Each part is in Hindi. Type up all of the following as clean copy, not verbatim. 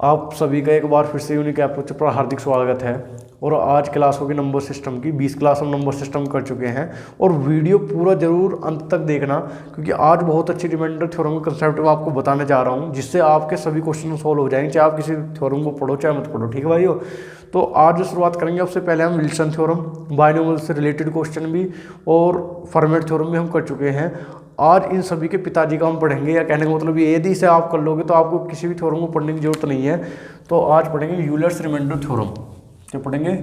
आप सभी का एक बार फिर से यूनिक अप्रोच पर हार्दिक स्वागत है। और आज क्लास होगी नंबर सिस्टम की। 20 क्लास हम नंबर सिस्टम कर चुके हैं और वीडियो पूरा जरूर अंत तक देखना, क्योंकि आज बहुत अच्छी रिमाइंडर थ्योरम का कंसेप्ट मैं आपको बताने जा रहा हूं, जिससे आपके सभी क्वेश्चन सोल्व हो जाएंगे, चाहे आप किसी थ्योरम को पढ़ो चाहे मत पढ़ो। ठीक है भाइयों, तो आज जो शुरुआत करेंगे उससे पहले हम विल्सन थ्योरम, बायनोमियल से रिलेटेड क्वेश्चन भी और फॉर्मेट थ्योरम भी हम कर चुके हैं। आज इन सभी के पिताजी का हम पढ़ेंगे, या कहने का मतलब ये यदि इसे आप कर लोगे तो आपको किसी भी थ्योरम को पढ़ने की जरूरत नहीं है। तो आज पढ़ेंगे यूलर्स रिमाइंडर थ्योरम। क्या पढ़ेंगे?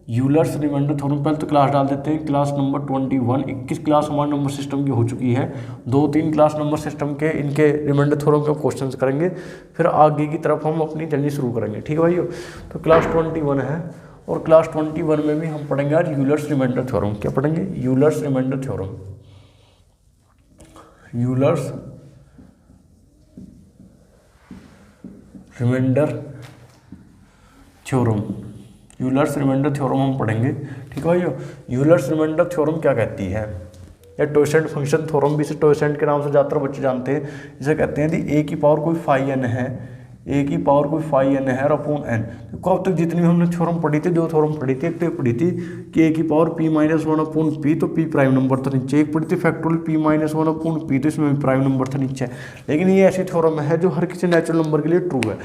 Euler's remainder theorem. पहले तो क्लास डाल देते हैं, क्लास नंबर 21। 21 क्लास हमारे नंबर सिस्टम की हो चुकी है। 2-3 क्लास नंबर सिस्टम के इनके रिमाइंडर थ्योरम के क्वेश्चंस करेंगे, फिर आगे की तरफ हम अपनी जर्नी शुरू करेंगे। ठीक है भाइयों, तो क्लास 21 है और क्लास 21 में भी हम पढ़ेंगे आज यूलर्स रिमाइंडर थ्योरम। क्या पढ़ेंगे? Euler's remainder theorem. Euler's remainder theorem. Euler's remainder theorem हम पढ़ेंगे। ठीक है भाइयों, यूलर्स रिमाइंडर थ्योरम क्या कहती है, या टॉयसेंट फंक्शन थ्योरम भी इसे टॉयसेंट के नाम से ज़्यादातर बच्चे जानते हैं। इसे कहते हैं यदि ए की पावर कोई फाई एन है, ए की पावर कोई फाई एन है और अपॉन एन। तो अब तक जितनी भी हमने थ्योरम पढ़ी थी, 2 थ्योरम पढ़ी थी। एक तो पढ़ी थी कि ए की power P minus one upon P, तो पी प्राइम नंबर था नीचे। एक पढ़ी थी factorial P minus one upon P, तो इसमें भी प्राइम नंबर था नीचे। लेकिन ये ऐसी थ्योरम है जो हर किसी नेचुरल नंबर के लिए ट्रू है।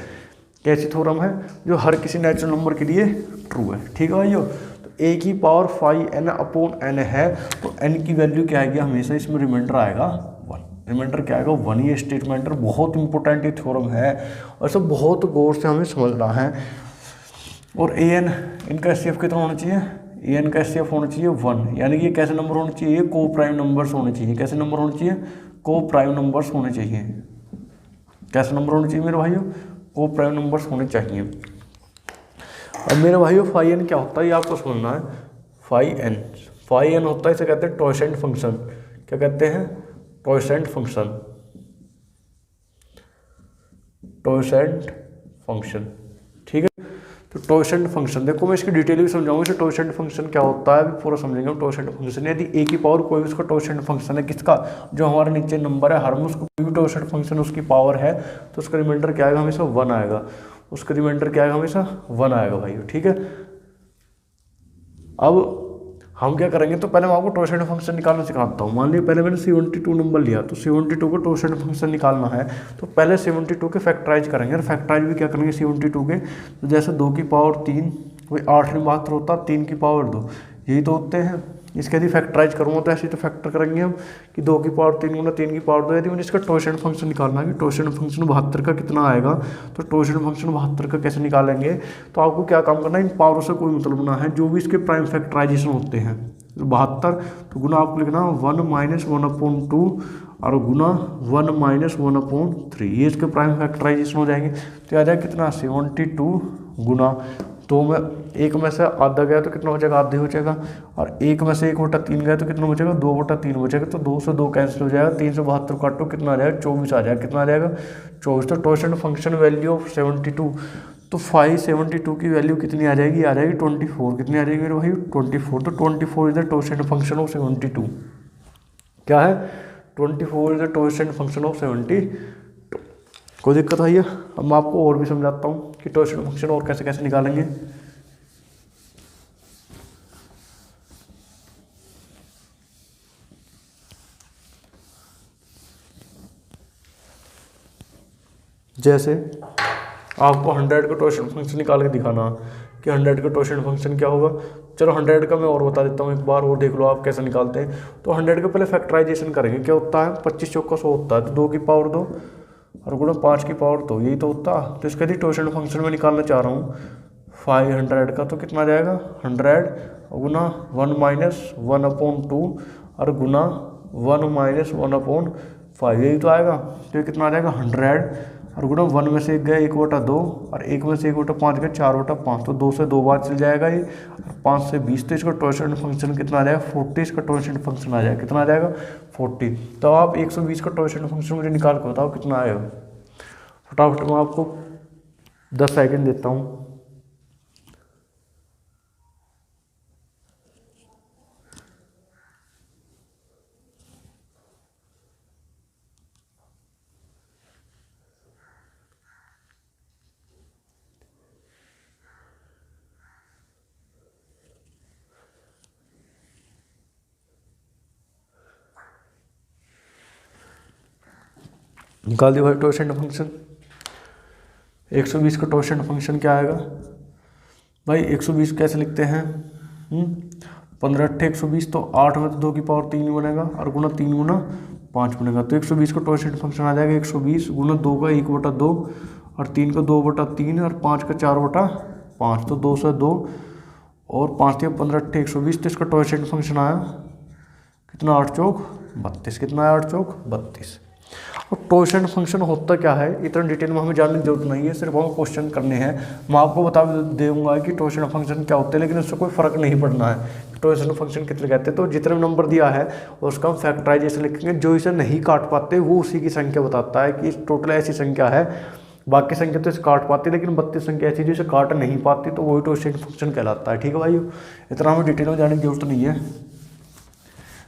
कैसी थ्योरम है? जो हर किसी नेचुरल नंबर के लिए ट्रू है। ठीक है भाइयों, तो ए की power phi n upon n है, तो एन की वैल्यू क्या आएगी? हमेशा इसमें रिमाइंडर आएगा 1। रिमाइंडर क्या आएगा? 1। ये स्टेटमेंट बहुत इंपॉर्टेंट ये थ्योरम है और सब बहुत गौर से हमें समझना है। और ए एन इनका एचसीएफ कितना होना चाहिए? ए एन का एचसीएफ होना चाहिए 1। यानी कि ये कैसे नंबर होने चाहिए? को प्राइम नंबर्स होने चाहिए। कैसे नंबर होने चाहिए? को प्राइम नंबर्स होने चाहिए। कैसे नंबर होने चाहिए मेरे भाइयों? को प्राइम नंबर्स होने चाहिए। अब मेरे भाइयों फाई एन क्या होता है ये आपको समझना है। फाई एन होता है, इसे कहते हैं टॉयसेंट फंक्शन। क्या कहते हैं? टॉयसेंट फंक्शन। टॉयसेंट फंक्शन। ठीक है, तो टॉयसेंट फंक्शन देखो, मैं इसकी डिटेल भी समझाऊंगा। इसे टॉयसेंट फंक्शन क्या होता है अभी पूरा समझेंगे हम। टॉयसेंट फंक्शन यदि ए की पावर कोई भी उसका टॉयसेंट फंक्शन है, किसका? जो हमारे नीचे नंबर है हर में उसको कोई भी टॉयसेंट फंक्शन उसकी पावर है, तो उसका रिमाइंडर क्या आएगा? हमेशा 1 आएगा। उसका रिमाइंडर क्या आएगा? हमेशा 1 आएगा भाई। ठीक है, अब हम क्या करेंगे, तो पहले मैं आपको टॉयसेंट फंक्शन निकालना सिखाता हूँ। मान लिया पहले मैंने 72 नंबर लिया, तो 72 को टॉयसेंट फंक्शन निकालना है, तो पहले 72 के फैक्टराइज करेंगे। और फैक्टराइज भी क्या करेंगे 72 के? तो जैसे 2 की पावर 3 वही 8 में मात्र होता, 3 की पावर 2 यही तो होते हैं। इसके यदि फैक्टराइज करूँगा तो ऐसे तो फैक्टर करेंगे हम कि 2 की पावर 3 गुना 3 की पावर 2। यदि मुझे इसका टॉयसेंट फंक्शन निकालना है कि टॉयसेंट फंक्शन 72 का कितना आएगा, तो टॉयसेंट फंक्शन 72 का कैसे निकालेंगे? तो आपको क्या काम करना है, इन पावरों से कोई मतलब ना है, जो भी इसके प्राइम फैक्टराइजेशन होते हैं। 72 तो गुना आपको लिखना 1 माइनस 1/2 और गुना 1 माइनस 1/3, ये इसके प्राइम फैक्टराइजेशन हो जाएंगे। तो आ जाएगा कितना? 72 गुना 2 में 1 में से आधा गया तो कितना हो जाएगा? आधे हो जाएगा। और 1 में से 1/3 गया तो कितना बचेगा? 2/3 बचेगा। तो 2 से 2 कैंसिल हो जाएगा, 3 से 72 काटो कितना आ जाएगा? 24 आ जाएगा। कितना आ जाएगा? 24। तो टॉयसेंट फंक्शन वैल्यू ऑफ 72, तो 572 की वैल्यू कितनी आ जाएगी? आ जाएगी 24। कितनी आ जाएगी मेरे भाई? 24। तो 24 इज द टॉयसेंट फंक्शन ऑफ 72। क्या है? 24 इज द टॉयसेंट फंक्शन ऑफ 72। कोई दिक्कत है? अब मैं आपको और भी समझाता हूँ कि टॉयसेंट फंक्शन और कैसे कैसे निकालेंगे। जैसे आपको 100 का टॉयसेंट फंक्शन निकाल के दिखाना कि 100 का टॉयसेंट फंक्शन क्या होगा। चलो 100 का मैं और बता देता हूँ, एक बार और देख लो आप कैसे निकालते हैं। तो 100 का पहले फैक्टराइजेशन करेंगे। क्या होता है? 25 चौका 100 होता है, तो 2 की पावर 2 और गुणा 5 की पावर 2, यही तो होता। तो इसका यदि टॉयसेंट फंक्शन में निकालना चाह रहा हूँ 500 का, तो कितना आ जाएगा? 100 गुना 1 माइनस 1/2 और गुना 1 माइनस 1/5, यही तो आएगा। तो ये कितना आ जाएगा? 100 और गुना 1 में से 1 गया 1/2 और 1 में से 1/5 गया 4/5, तो 2 से 2 बार चल जाएगा ये। और 5 से 20, तो इसका टॉयसेंट फंक्शन कितना आ जाएगा? 40। इसका टॉयसेंट फंक्शन आ जाएगा कितना? आ जाएगा 40। तो आप 120 का टॉयसेंट फंक्शन मुझे निकाल के बताओ कितना आएगा। फटाफट मैं आपको 10 सेकेंड देता हूँ। निकाल दिया भाई टॉर्शन फंक्शन। 120 का टॉर्शन फंक्शन क्या आएगा भाई, 120 कैसे लिखते हैं, 15 अट्ठे 120, तो 8 में तो 2 की पावर 3 बनेगा और गुना 3 गुना 5 बनेगा, तो 120 का टॉर्शन फंक्शन आ जाएगा 120 गुना 2 का 1/2 और 3 का 2/3 और 5 का 4/5, तो 2 से 2 और 5 × 15 अट्ठे 120, तो इसका टॉर्शन फंक्शन आया कितना, 8 चौक 32, कितना है 8 चौक 32। और टॉर्शन फंक्शन होता क्या है इतना डिटेल में हमें जानने की जरूरत नहीं है, सिर्फ हम क्वेश्चन करने हैं। मैं आपको बता दूंगा कि टॉर्शन फंक्शन क्या होते हैं, लेकिन उससे कोई फर्क नहीं पड़ना है कि टॉर्शन फंक्शन कितने कहते हैं। तो जितने नंबर दिया है उसका हम फैक्टराइजेशन लिखेंगे, जो इसे नहीं काट पाते वो उसी की संख्या बताता है कि टोटल ऐसी संख्या है, बाकी संख्या तो इसे काट पाती है, लेकिन 32 संख्या ऐसी जो इसे काट नहीं पाती, तो वही टॉर्शन फंक्शन कहलाता है। ठीक है भाई, इतना हमें डिटेल में जाने की जरूरत नहीं है,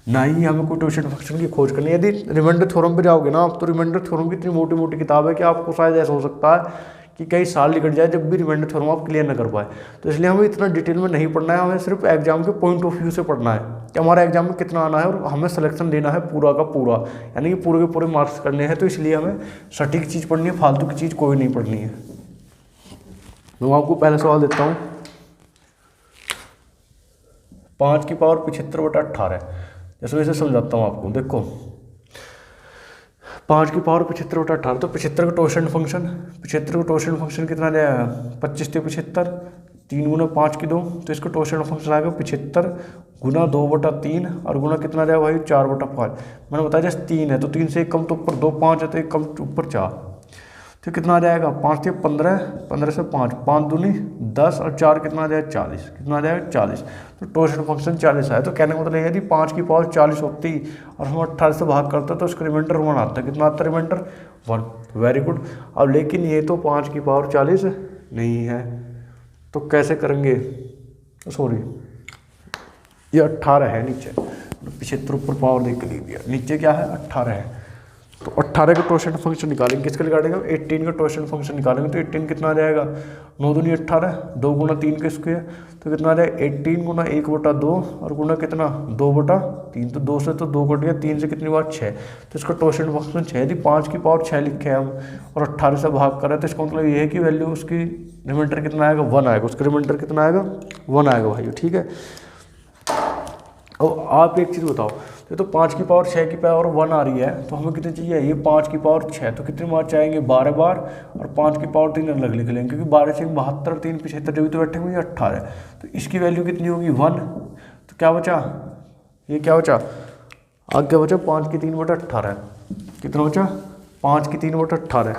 ना ही हमें कोई टॉर्शन फंक्शन की खोज करनी है। यदि रिमाइंडर थ्योरम पे जाओगे ना आप, तो रिमाइंडर थ्योरम की इतनी मोटी मोटी किताब है कि आपको शायद ऐसा हो सकता है कि कई साल निकल जाए जब भी रिमाइंडर थ्योरम आप क्लियर ना कर पाए। तो इसलिए हमें इतना डिटेल में नहीं पढ़ना है, हमें सिर्फ एग्जाम के पॉइंट ऑफ व्यू से पढ़ना है कि हमारा एग्जाम में कितना आना है, और हमें सिलेक्शन देना है पूरा का पूरा, यानी कि पूरे के पूरे मार्क्स करने हैं। तो इसलिए हमें सटीक चीज़ पढ़नी है, फालतू की चीज़ कोई नहीं पढ़नी है। मैं आपको पहला सवाल देता हूँ, 5 की पावर 75/18, जैसे वैसे समझाता हूँ आपको। देखो 5 की पावर 75/18, तो 75 का टॉर्शन फंक्शन, 75 का टॉर्शन फंक्शन कितना जाएगा, 25 × 75, 3 गुना 5 की 2, तो इसका टॉर्शन फंक्शन आएगा 75 गुना 2/3 और गुना कितना जाएगा भाई 4/5। मैंने बताया जैसे 3 है तो 3 से एक कम तो ऊपर 2, 5 है तो एक कम तो ऊपर 4, तो कितना आ जाएगा 5 × 15, 15 से 5, 5 दूनी 10 और 4 कितना आ जाएगा 40, कितना आ जाएगा 40, तो टॉर्शन फंक्शन 40 है। तो कहने का मतलब यदि 5 की पावर 40 होती और हम 18 से भाग करते तो उसका रिमाइंडर 1 आता, कितना आता है रिमाइंडर 1, वेरी गुड। अब लेकिन ये तो 5 की पावर 40 नहीं है, तो कैसे करेंगे, सॉरी ये 18 है नीचे, 75 ऊपर पावर देख के लिख दिया, नीचे क्या है 18 है, तो 18 का टॉर्शन फंक्शन निकालेंगे, किसका निकालेंगे 18 का टॉर्शन फंक्शन निकालेंगे, तो 18 कितना आ जाएगा 9 दूनी 18, 2 गुना 3 के स्क्वायर, तो कितना आ जाएगा 18 गुना 1/2 और गुना कितना 2/3, तो 2 से तो 2 कट गया, 3 से कितनी बार 6, तो इसका टॉर्शन फंक्शन 6। यदि 5 की पावर 6 लिखे हम और 18 से भाग करें तो इसका मतलब ये है कि वैल्यू उसकी रिमाइंडर कितना आएगा 1 आएगा, उसका रिमाइंडर कितना आएगा 1 आएगा भाई, ठीक है। और आप एक चीज़ बताओ, ये तो 5 की पावर 6 की पावर 1 आ रही है, तो हमें कितनी चाहिए, ये 5 की पावर 6, तो कितनी बार चाहेंगे 12 बार, और 5 की पावर 3 अलग लिख लेंगे, क्योंकि 12 से 72, 3 75 जो भी तो बैठे हुए 18, तो इसकी वैल्यू कितनी होगी 1, तो क्या बचा, ये क्या बचा, आगे बचा 5 की 3/18, कितना बचा 5 की 3/18,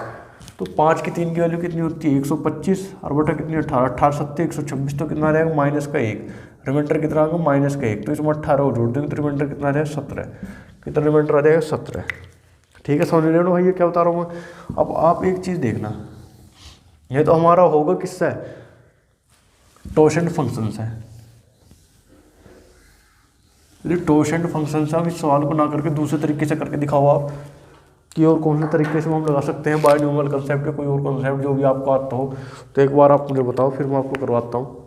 तो 5 की 3 की वैल्यू कितनी होती है 125 और बटा कितनी 18, 18 7 126, तो कितना रहेगा -1, रिमाइंडर कितना आएगा -1, तो इसमें 18 जोड़ देंगे तो रिमाइंडर कितना रहेगा 17, कितना रिमाइंडर आ जाएगा 17, ठीक है। समझ रहे हो भाई ये क्या बता रहा हूँ मैं। अब आप एक चीज़ देखना, ये तो हमारा होगा किससे, टॉर्शन फंक्शन से। यदि टॉर्शन फंक्शन से हम इस सवाल को ना करके दूसरे तरीके से करके दिखाओ आप, कि और कौन से तरीके से हम लगा सकते हैं, बायनॉमिनल कंसेप्ट या कोई और कंसेप्ट जो भी आपको आता हो, तो एक बार आप मुझे बताओ, फिर मैं आपको करवाता हूँ।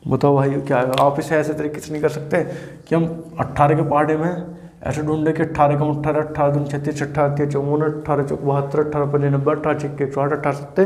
बताओ भाई क्या है, आप इसे ऐसे तरीके से नहीं कर सकते कि हम 18 के पार्टे में ऐसे ढूंढे कि 18 कम 18, 18 दून 36, 18 3 54, 18 चौक 72, 18 5 90, 18 6 108, 18 7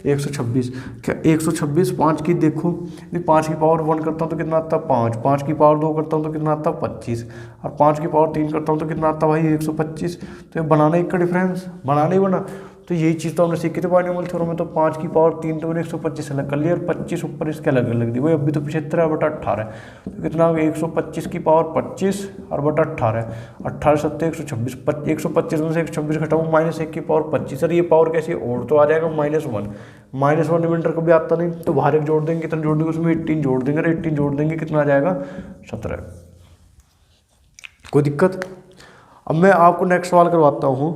126, क्या 126, 5 की देखो, यदि 5 की पावर 1 करता हूँ तो कितना आता है 5, 5 की पावर 2 करता हूँ तो कितना आता है 25, और 5 की पावर 3 करता हूँ तो कितना आता है भाई 125, तो ये बनाना एक का डिफरेंस, बनाना ही बना। तो यही चीज़ तो हमने सीखी थी बायनॉमिनल थ्योरम में, तो 5 की पावर 3 तो मैंने 125 अलग कर लिया और 25 ऊपर इसके अलग अलग दी, वही अभी तो 75/18, तो कितना हो गया 125 की पावर 25 और बटा 18, 18 7 126, 125 में से 126 घटाऊँ -1 की पावर 25, सर ये पावर कैसी और तो आ जाएगा -1 रिमाइंडर कभी आता नहीं, तो बाहर एक जोड़ देंगे, कितना जोड़ देंगे उसमें 18 जोड़ देंगे, और 18 जोड़ देंगे कितना आ जाएगा 17, कोई दिक्कत। अब मैं आपको नेक्स्ट सवाल करवाता हूँ,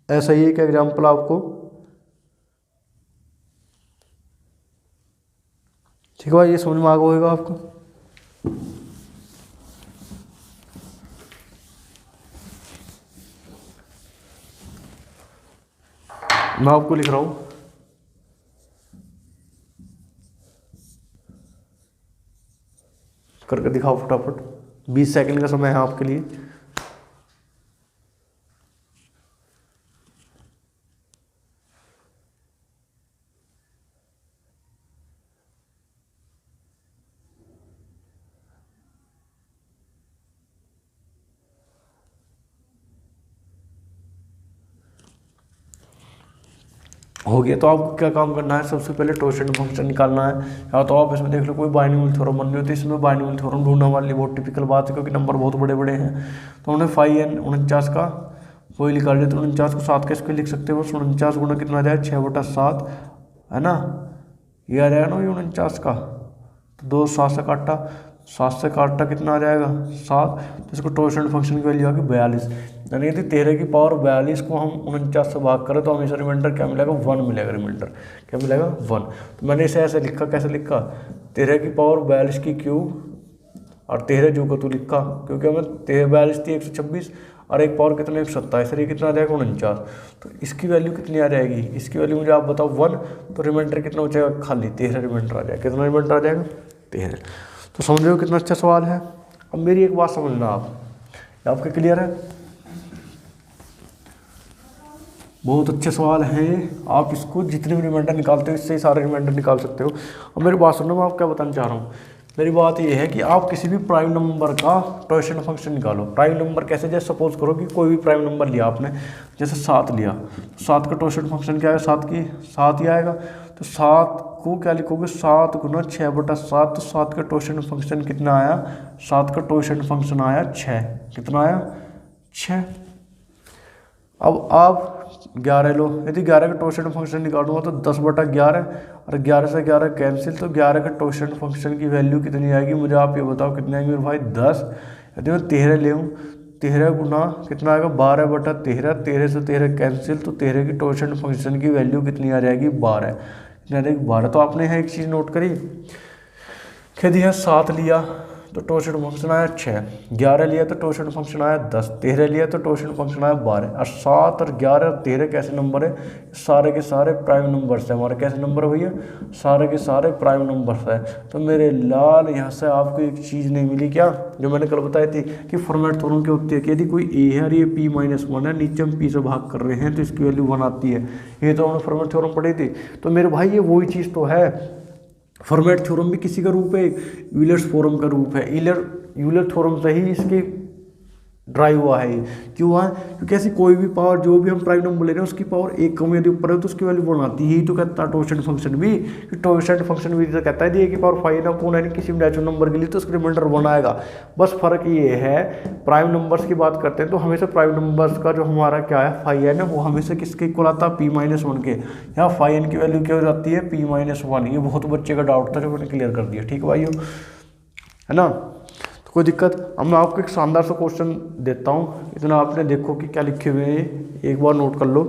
ऐसा ही एक एग्जाम्पल आपको, ठीक है भाई, ये समझ में आ गया होगा आपको। मैं आपको लिख रहा हूँ, करके दिखाओ फटाफट, 20 सेकंड का समय है आपके लिए। हो गया। तो आपको क्या काम करना है, सबसे पहले टॉर्शन फंक्शन निकालना है। या तो आप इसमें देख लो कोई बाइनोमियल थ्योरम बननी होती है, इसमें बाइनोमियल थ्योरम ढूंढने वाली बहुत टिपिकल बात है, क्योंकि नंबर बहुत बड़े बड़े हैं। तो उन्हें फाइव एन 49 का वही निकाल लिया, तो 49 को 7 के स्क्वायर लिख सकते हो, बस 49 गुना कितना आ जाए 6/7 है ना, ये आ जाएगा ना ये 49 का, तो 2 7 से काटा, 7 से काटा कितना आ जाएगा 7, तो इसको टॉर्शन फंक्शन की वैल्यू आ गई 42। यानी यदि 13 की पावर 42 को हम 49 से भाग करें तो हमेशा रिमाइंडर क्या मिलेगा 1 मिलेगा, रिमाइंडर क्या मिलेगा 1। तो मैंने इसे ऐसे लिखा, कैसे लिखा, 13 की पावर 42 की क्यूब और 13 जो को तो लिखा, क्योंकि हमें 13 42 थी 126 और एक पावर कितना 127, सर ये कितना आ जाएगा 49। तो इसकी वैल्यू कितनी आ जाएगी, इसकी वैल्यू मुझे आप बताओ 1, तो रिमाइंडर कितना हो जाएगा खाली 13 रिमाइंडर आ जाएगा, कितना रिमाइंडर आ जाएगा 13। तो समझ रहे हो कितना अच्छा सवाल है। अब मेरी एक बात समझना आप, आपके क्लियर है, बहुत अच्छे सवाल हैं, आप इसको जितने भी रिमाइंडर निकालते हो इससे ही सारे रिमाइंडर निकाल सकते हो। और मेरी बात सुनो, मैं आपको क्या बताना चाह रहा हूँ, मेरी बात ये है कि आप किसी भी प्राइम नंबर का टॉर्शन फंक्शन निकालो। प्राइम नंबर कैसे, जैसे सपोज करो कि कोई भी प्राइम नंबर लिया आपने, जैसे 7 लिया, तो 7 का टॉर्शन फंक्शन क्या है, 7 ही आएगा। तो 7 को क्या लिखोगे, 7 गुना 6/7, तो 7 का टॉर्शन फंक्शन कितना आया, 7 का टॉर्शन फंक्शन आया 6, कितना आया 6। अब आप 11 लो, यदि 11 का टॉर्शन फंक्शन निकालूंगा तो 10/11 और 11 से 11 कैंसिल, तो 11 का टॉर्शन फंक्शन की वैल्यू कितनी आएगी, मुझे आप ये बताओ कितनी आएगी मेरे भाई 10। यदि मैं 13 ले हूँ, 13 गुना कितना आएगा 12/13, 13 से 13 कैंसिल, तो 13 की टॉर्शन फंक्शन की वैल्यू कितनी आ जाएगी 12, कितनी आ जाएगी 12। तो आपने यहाँ एक चीज़ नोट करी, यदि यहाँ 7 लिया तो टॉर्शन फंक्शन आया 6, 11 लिया तो टॉर्शन फंक्शन आया 10, 13 लिया तो टॉर्शन फंक्शन आया 12। और 7 और 11 और 13 कैसे नंबर है, सारे के सारे प्राइम नंबर्स है हमारे, कैसे नंबर है भैया, सारे के सारे प्राइम नंबर्स है। तो मेरे लाल यहाँ से आपको एक चीज़ नहीं मिली क्या, जो मैंने कल बताई थी कि फॉर्मेट थ्योरम क्या होती है, कि यदि कोई ए है और ये p-1 है, नीचे हम p से भाग कर रहे हैं तो इसकी वैल्यू 1 आती है। ये तो हमने फॉर्मेट थ्योरम पढ़ी थी। तो मेरे भाई ये वही चीज़ तो है, फॉर्मेट थ्योरम भी किसी का रूप है, यूलर्स थ्योरम का रूप है। यूलर थ्योरम से ही इसकी ड्राइव हुआ है। क्यों हुआ है, क्योंकि ऐसी कोई भी पावर, जो भी हम प्राइम नंबर ले रहे हैं उसकी पावर 1 कम यदि ऊपर है तो उसकी वैल्यू बनाती है। यही तो कहता है टॉर्शन फंक्शन भी, कि टॉर्शन फंक्शन भी तो कहता है कि पावर 5 ना कौन है किसी भी नेचुरल नंबर के लिए, तो उसका रिमाइंडर 1 आएगा। बस फर्क ये है, प्राइम नंबर्स की बात करते हैं तो हमेशा प्राइम नंबर्स का जो हमारा क्या है फाइव एन है, वो हमेशा किसके इक्वल आता है p-1 के। यहाँ फाइव एन की वैल्यू क्या हो जाती है p-1। ये बहुत बच्चे का डाउट था जो मैंने क्लियर कर दिया, ठीक है भाइयों, है ना। कोई दिक्कत। अब मैं आपको एक शानदार सा क्वेश्चन देता हूँ, इतना आपने देखो कि क्या लिखे हुए हैं, एक बार नोट कर लो।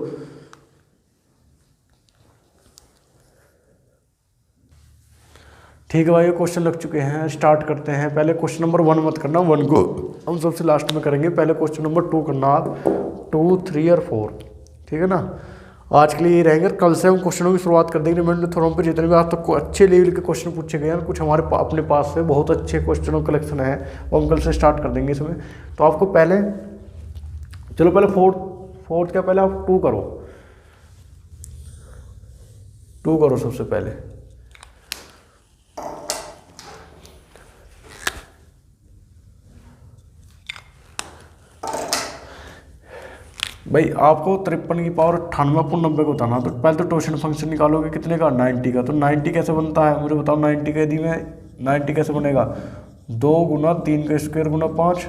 ठीक है भाई, क्वेश्चन लग चुके हैं, स्टार्ट करते हैं। पहले क्वेश्चन नंबर 1 मत करना, 1 को हम सबसे लास्ट में करेंगे। पहले क्वेश्चन नंबर 2 करना आप, 2, 3 और 4, ठीक है ना। आज के लिए ये रहेंगे, कल से हम क्वेश्चनों की शुरुआत कर देंगे। रिमाइंडर थ्योरम पे जितने भी आज तक अच्छे लेवल के क्वेश्चन पूछे गए हैं, कुछ हमारे अपने पास से बहुत अच्छे क्वेश्चनों कलेक्शन है, वो हम कल से स्टार्ट कर देंगे इसमें। तो आपको पहले, चलो पहले फोर्थ क्या, पहले आप 2 करो, 2 करो सबसे पहले। भाई आपको 53 की पावर 98/90 को बताना, तो पहले तो टॉर्शन फंक्शन निकालोगे कितने का 90 का। तो 90 कैसे बनता है मुझे बताओ, 90 का यदि मैं 90 कैसे बनेगा, 2 गुना 3 का स्क्वायर गुना 5,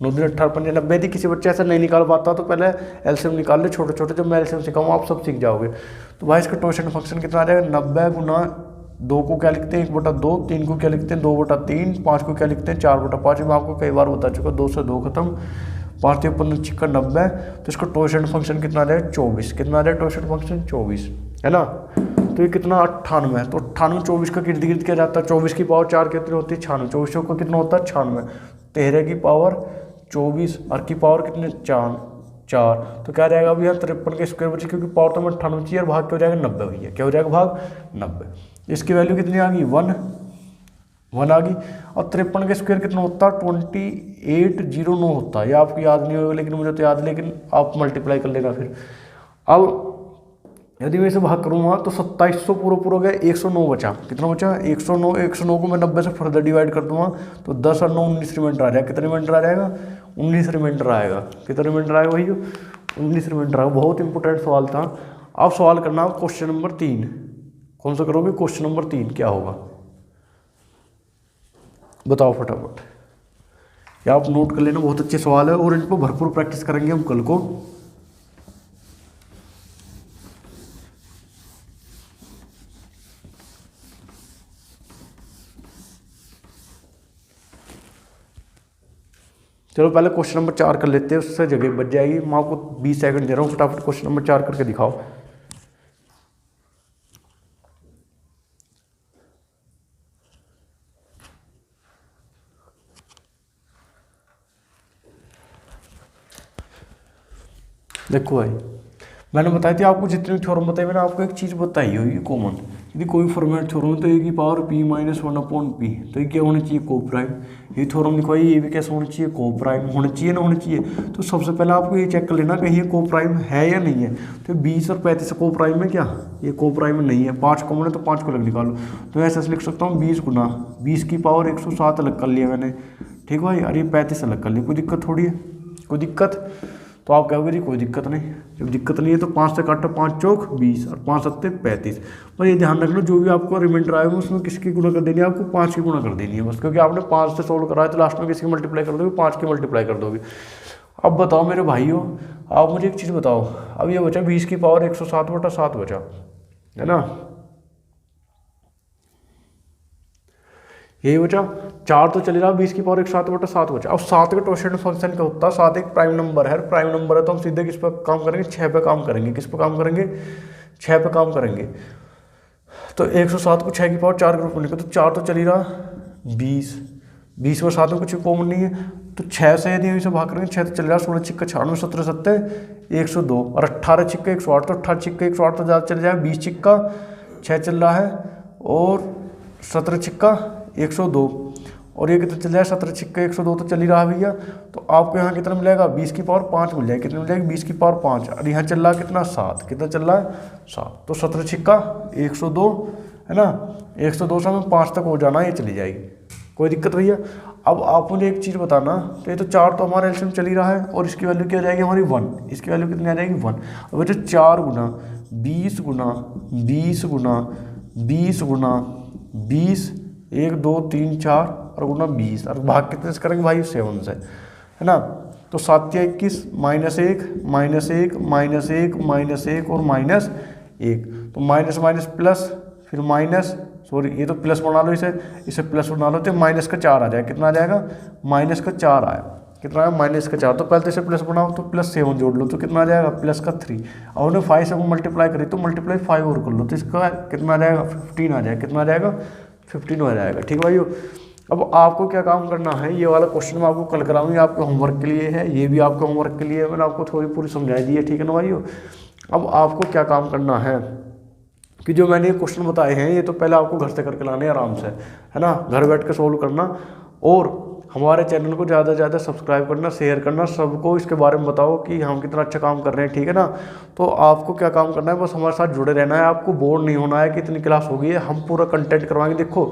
9 दिन 18 5 90। यदि किसी बच्चे ऐसा नहीं निकाल पाता तो पहले एलसीएम निकाल ले, छोटे छोटे, जब मैं एलसीएम सिखाऊँ आप सब सीख जाओगे। तो भाई इसका टॉर्शन फंक्शन कितना आ जाएगा, 90 गुना 2 को क्या लिखते हैं 1/2, 3 को क्या लिखते हैं 2/3, 5 को क्या लिखते हैं 4/5। मैं आपको कई बार बता चुका, 2 से 2 खत्म, 5 × 15 = 90। तो इसका टॉर्शन फंक्शन कितना आ जाएगा 24। कितना आ जाएगा टॉर्शन फंक्शन 24, है ना। तो ये कितना 98 है। तो 98 24 का इर्द गिर्द किया जाता है। 24 की पावर 4 कितनी होती है 96। 24 का कितना होता है 96। 13 की पावर 24 और की पावर कितने 4। तो क्या रहेगा अभी यहाँ 53 के स्क्वायर बचे, क्योंकि पावर तो हमें 98 चाहिए और भाग क्या हो जाएगा 90 भैया। क्या हो जाएगा भाग 90। इसकी वैल्यू कितनी आ गई 1 आ गई। और 53 के स्क्वायर कितना होता है 2809 होता है। ये आपको याद नहीं होगा लेकिन मुझे तो याद है, लेकिन आप मल्टीप्लाई कर लेना फिर। अब यदि मैं इसे भाग करूँगा तो 2700 पूरा गया, 109 बचा। कितना बचा 109 को मैं 90 से फर्दर डिवाइड कर दूंगा तो 10 और 9 19 रिमाइंडर आ जाएगा। कितना रिमाइंडर आ जाएगा 19 रिमाइंडर आएगा। कितना रिमाइंडर आएगा वही 19 रिमाइंडर आएगा। बहुत इंपॉर्टेंट सवाल था। अब सवाल करना क्वेश्चन नंबर 3। कौन सा करोगे क्वेश्चन नंबर 3 क्या होगा बताओ फटाफट। या आप नोट कर लेना, बहुत अच्छे सवाल है और इन पर भरपूर प्रैक्टिस करेंगे हम कल को। चलो पहले क्वेश्चन नंबर 4 कर लेते हैं, उससे जगह बच जाएगी। मैं आपको 20 सेकंड दे रहा हूँ, फटाफट क्वेश्चन नंबर 4 करके दिखाओ। देखो भाई, मैंने बताई थी आपको जितनी थ्योरम बताई मैंने आपको एक चीज़ बताई होगी कॉमन। यदि कोई फॉर्मेट थ्योरम है तो ए की पावर p - 1/p, तो ये क्या होना चाहिए को प्राइम। ये थ्योरम लिखवाई, ये भी कैसे होना चाहिए को प्राइम। होना चाहिए ना होना चाहिए। तो सबसे पहले आपको ये चेक कर लेना कहीं ये को प्राइम है या नहीं है। तो 20 और 35 को प्राइम है क्या, ये को प्राइम नहीं है। 5 कॉमन है तो 5 को अलग निकालो। तो ऐसे लिख सकता हूँ 20 × 20 की पावर 107 अलग कर लिया मैंने, ठीक भाई। और ये 35 अलग कर लिया, कोई दिक्कत थोड़ी है, कोई दिक्कत। तो आप कहोगे जी कोई दिक्कत नहीं। जब दिक्कत नहीं है तो 5 से काटो, 5 चौक 20 और 5 सत्ते 35। पर ये ध्यान रखना जो भी आपको रिमाइंडर आएगा उसमें किसकी गुणा कर देनी है, आपको 5 की गुणा कर देनी है बस। क्योंकि आपने 5 से सोल्व करा है तो लास्ट में किसकी मल्टीप्लाई कर दोगे 5 की मल्टीप्लाई कर दोगे। अब बताओ मेरे भाइयों, आप मुझे एक चीज़ बताओ। अब ये बचा 20 की पावर 107/7 बचा, है ना। यही बचा 4 तो चले रहा, 20 की पावर 107/7 बचा। अब 7 का टॉर्शन फंक्शन क्या होता है, 7 एक प्राइम नंबर है। प्राइम नंबर है तो हम सीधे किस पर काम करेंगे 6 पे काम करेंगे। किस पर काम करेंगे 6 पे काम करेंगे। तो 107 को 6 की पावर 4 के रूप में लिखो तो 4 तो चल ही रहा 20 में 7 में कुछ कॉमन नहीं है तो 6 से यदि इसे भाग करेंगे 6 तो चल रहा 16 छिक्का 96, 17 सत्ते 102 और 18 छिक्का 108। तो 18 छिक्का 108 तो ज़्यादा चल जाएगा। 20 छिक्का 6 चल रहा है और 17 छिक्का 102 और ये कितना चल जाएगा 17 छिक्का 102 तो चल ही रहा भैया। तो आपको यहाँ कितना मिलेगा 20 की पावर 5 मिल जाएगी। कितनी मिल जाएगी 20 की पावर 5 और यहाँ चल रहा है कितना 7। कितना चल रहा है 7। तो 17 छिक्का 102 है ना। 102 से हमें 5 तक हो जाना, ये चली जाएगी, कोई दिक्कत भैया। अब आप मुझे एक चीज़ बताना, तो ये तो 4 तो हमारा एलसीएम चल ही रहा है और इसकी वैल्यू क्या आ जाएगी हमारी 1। इसकी वैल्यू कितनी आ जाएगी 1। अब बेटा 4 × 20 × 20 × 20 × 20 1 2 3 4 और गुना 20 और भाग कितने से करेंगे भाई 7 से, है ना। तो 7 या 21 -1 -1 -1 -1 और -1। तो माइनस माइनस प्लस फिर माइनस, सॉरी ये तो प्लस बना लो, इसे प्लस बना लो तो माइनस का 4 आ जाएगा। कितना आ जाएगा माइनस का 4 आया। कितना आया माइनस का 4। तो पहले तो इसे प्लस बनाओ तो +7 जोड़ लो तो कितना आ जाएगा +3। और उन्हें 5 से मल्टीप्लाई करी तो मल्टीप्लाई 5 और कर लो तो इसका कितना आ जाएगा 15 आ जाएगा। कितना आ जाएगा 15 हो जाएगा, ठीक भाइयों। अब आपको क्या काम करना है, ये वाला क्वेश्चन मैं आपको कल कराऊंगी, आपके होमवर्क के लिए है, ये भी आपके होमवर्क के लिए है। मैंने आपको थोड़ी पूरी समझाई दी है, ठीक है ना भाइयों। अब आपको क्या काम करना है कि जो मैंने ये क्वेश्चन बताए हैं ये तो पहले आपको घर से करके लाने आराम से, है ना। घर बैठ के सोल्व करना और हमारे चैनल को ज़्यादा से ज़्यादा सब्सक्राइब करना, शेयर करना, सबको इसके बारे में बताओ कि हम कितना अच्छा काम कर रहे हैं, ठीक है ना। तो आपको क्या काम करना है, बस हमारे साथ जुड़े रहना है। आपको बोर नहीं होना है कि इतनी क्लास हो गई है, हम पूरा कंटेंट करवाएंगे। देखो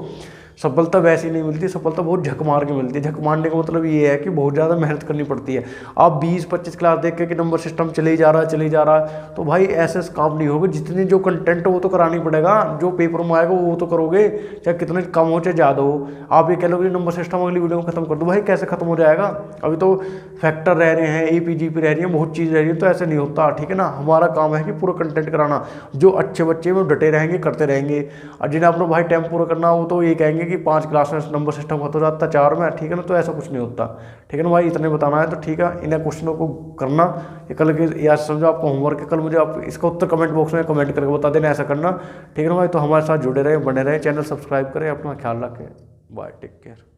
सफलता वैसी नहीं मिलती, सफलता बहुत झक मार के मिलती है। झक मारने का मतलब ये है कि बहुत ज़्यादा मेहनत करनी पड़ती है। आप 20-25 क्लास देख के कि नंबर सिस्टम चले जा रहा है, तो भाई ऐसे काम नहीं होगा। जितनी जो कंटेंट वो तो करानी पड़ेगा, जो पेपर में आएगा वो तो करोगे, चाहे कितने कम हो चाहे ज़्यादा हो। आप ये कह लो कि नंबर सिस्टम अगली वीडियो में खत्म कर दो, भाई कैसे खत्म हो जाएगा? अभी तो फैक्टर रह रहे हैं, APGP रह रही है, बहुत चीज़ रह रही है, तो ऐसे नहीं होता, ठीक है ना। हमारा काम है कि पूरा कंटेंट कराना, जो अच्छे बच्चे वो डटे रहेंगे, करते रहेंगे। और जिन्हें अपना भाई टाइम पूरा करना, वो तो ये कहेंगे कि 5 क्लास में नंबर सिस्टम खत्म हो जाता 4 में, ठीक है ना। तो ऐसा कुछ नहीं होता, ठीक है ना भाई, इतने बताना है। तो ठीक है, इन क्वेश्चनों को करना, ये कल के या समझो आपका होमवर्क है, कल मुझे आप इसका उत्तर कमेंट बॉक्स में कमेंट करके बता देना, ऐसा करना, ठीक है ना भाई। तो हमारे साथ जुड़े रहे, बने रहे, चैनल सब्सक्राइब करें, अपना ख्याल रखें, बाय, टेक केयर।